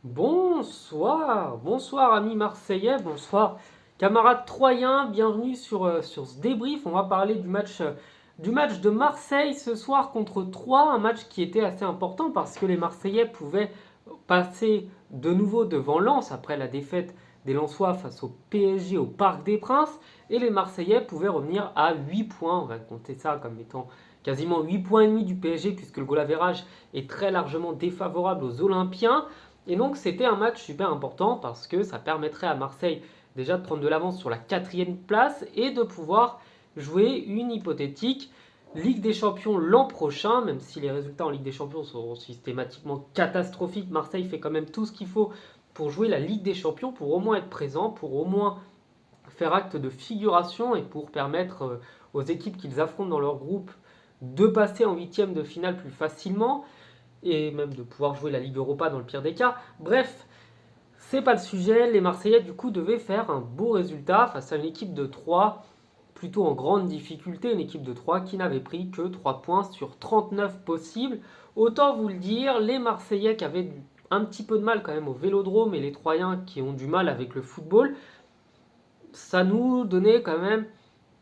Bonsoir, bonsoir amis marseillais, bonsoir camarades troyens, bienvenue sur ce débrief. On va parler du match de Marseille ce soir contre Troyes, un match qui était assez important parce que les Marseillais pouvaient passer de nouveau devant Lens après la défaite des Lensois face au PSG au Parc des Princes et les Marseillais pouvaient revenir à 8 points, on va compter ça comme étant quasiment 8 points et demi du PSG puisque le goal average est très largement défavorable aux Olympiens. Et donc c'était un match super important parce que ça permettrait à Marseille déjà de prendre de l'avance sur la quatrième place et de pouvoir jouer une hypothétique Ligue des Champions l'an prochain, même si les résultats en Ligue des Champions sont systématiquement catastrophiques. Marseille fait quand même tout ce qu'il faut pour jouer la Ligue des Champions, pour au moins être présent, pour au moins faire acte de figuration et pour permettre aux équipes qu'ils affrontent dans leur groupe de passer en huitième de finale plus facilement et même de pouvoir jouer la Ligue Europa dans le pire des cas. Bref, c'est pas le sujet. Les Marseillais, du coup, devaient faire un beau résultat face à une équipe de 3 plutôt en grande difficulté, une équipe de 3 qui n'avait pris que 3 points sur 39 possibles. Autant vous le dire, les Marseillais qui avaient un petit peu de mal quand même au Vélodrome et les Troyens qui ont du mal avec le football, ça nous donnait quand même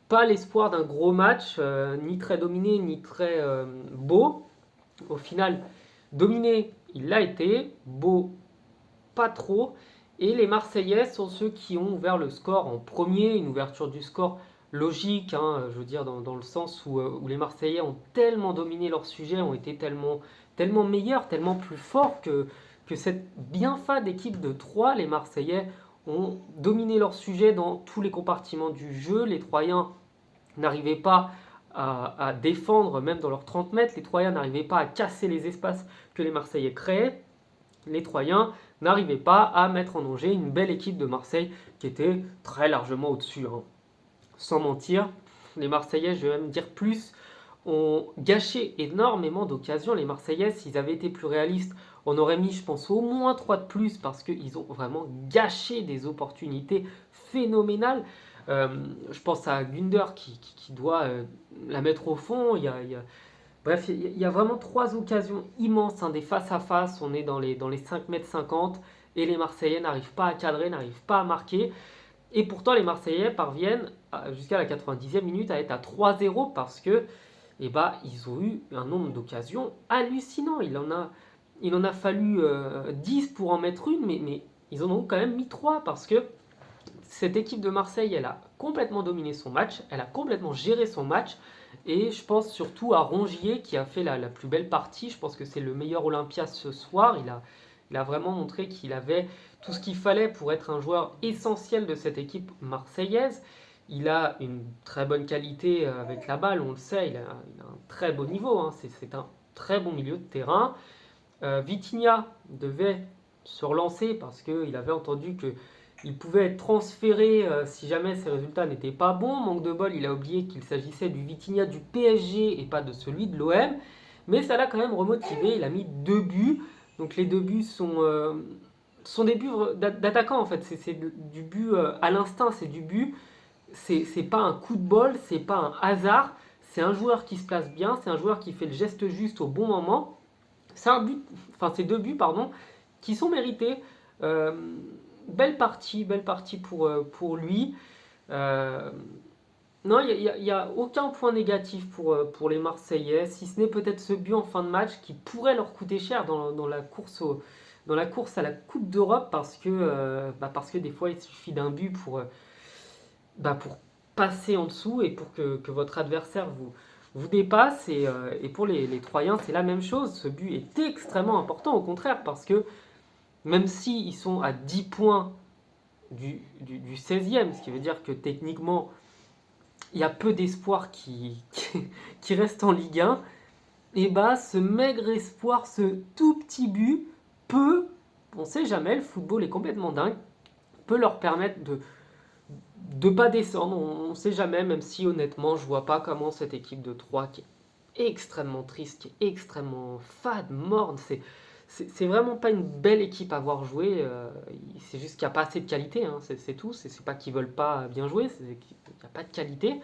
pas l'espoir d'un gros match, ni très dominé, ni très beau. Au final, dominé, il l'a été, beau, pas trop. Et les Marseillais sont ceux qui ont ouvert le score en premier, une ouverture du score logique, hein, je veux dire, dans le sens où les Marseillais ont tellement dominé leur sujet, ont été tellement meilleurs, tellement plus forts que cette bien fade équipe de Troyes, les Marseillais ont dominé leur sujet dans tous les compartiments du jeu. Les Troyens n'arrivaient pas à défendre, même dans leurs 30 mètres, les Troyens n'arrivaient pas à casser les espaces que les Marseillais créaient. Les Troyens n'arrivaient pas à mettre en danger une belle équipe de Marseille qui était très largement au-dessus, hein. Sans mentir, les Marseillais, je vais même dire plus, ont gâché énormément d'occasions. Les Marseillais, s'ils avaient été plus réalistes, on aurait mis, je pense, au moins 3 de plus parce qu'ils ont vraiment gâché des opportunités phénoménales. Je pense à Gunder qui doit la mettre au fond. Bref, il y a vraiment 3 occasions immenses, hein, des face-à-face. On est dans les 5 mètres 50 et les Marseillais n'arrivent pas à cadrer, n'arrivent pas à marquer. Et pourtant, les Marseillais parviennent jusqu'à la 90e minute à être à 3-0 parce que ils ont eu un nombre d'occasions hallucinant. Il en a fallu 10 pour en mettre une, mais ils en ont quand même mis 3 parce que cette équipe de Marseille, elle a complètement dominé son match, elle a complètement géré son match. Et je pense surtout à Rongier qui a fait la plus belle partie. Je pense que c'est le meilleur Olympia ce soir. Il a vraiment montré qu'il avait tout ce qu'il fallait pour être un joueur essentiel de cette équipe marseillaise. Il a une très bonne qualité avec la balle, on le sait, il a un très beau niveau, hein. C'est un très bon milieu de terrain. Vitinha devait se relancer parce qu'il avait entendu qu'il pouvait être transféré si jamais ses résultats n'étaient pas bons. Manque de bol, il a oublié qu'il s'agissait du Vitinha du PSG et pas de celui de l'OM. Mais ça l'a quand même remotivé, il a mis 2 buts. Donc les 2 buts sont des buts d'attaquant en fait. C'est du but à l'instinct, c'est du but. C'est pas un coup de bol, c'est pas un hasard. C'est un joueur qui se place bien, c'est un joueur qui fait le geste juste au bon moment. C'est 2 buts, pardon, qui sont mérités. Euh, belle partie pour lui. Euh, non, il y a aucun point négatif pour les Marseillais, si ce n'est peut-être ce but en fin de match qui pourrait leur coûter cher dans la course à la Coupe d'Europe parce que des fois il suffit d'un but pour passer en dessous et pour que votre adversaire vous dépasse. Et pour les Troyens, c'est la même chose. Ce but est extrêmement important, au contraire, parce que même s'ils sont à 10 points du 16e, ce qui veut dire que techniquement, il y a peu d'espoir qui reste en Ligue 1, et ce maigre espoir, ce tout petit but, peut, on ne sait jamais, le football est complètement dingue, peut leur permettre de pas descendre. On ne sait jamais, même si honnêtement, je vois pas comment cette équipe de 3 qui est extrêmement triste, qui est extrêmement fade, morne, c'est vraiment pas une belle équipe à voir jouer. C'est juste qu'il n'y a pas assez de qualité, hein, c'est tout. C'est pas qu'ils veulent pas bien jouer, c'est qu'il n'y a pas de qualité.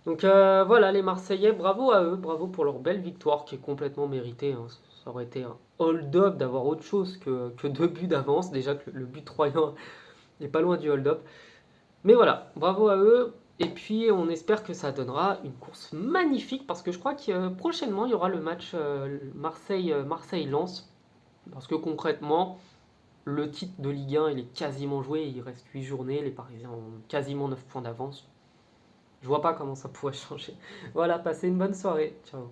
Donc voilà, les Marseillais, bravo à eux, bravo pour leur belle victoire qui est complètement méritée, hein. Ça aurait été hold-up, d'avoir autre chose que 2 buts d'avance. Déjà que le but troyen n'est pas loin du hold-up. Mais voilà, bravo à eux. Et puis on espère que ça donnera une course magnifique parce que je crois que prochainement il y aura le match Marseille-Lens. Parce que concrètement, le titre de Ligue 1 il est quasiment joué, il reste 8 journées, les Parisiens ont quasiment 9 points d'avance. Je vois pas comment ça pourrait changer. Voilà, passez une bonne soirée. Ciao.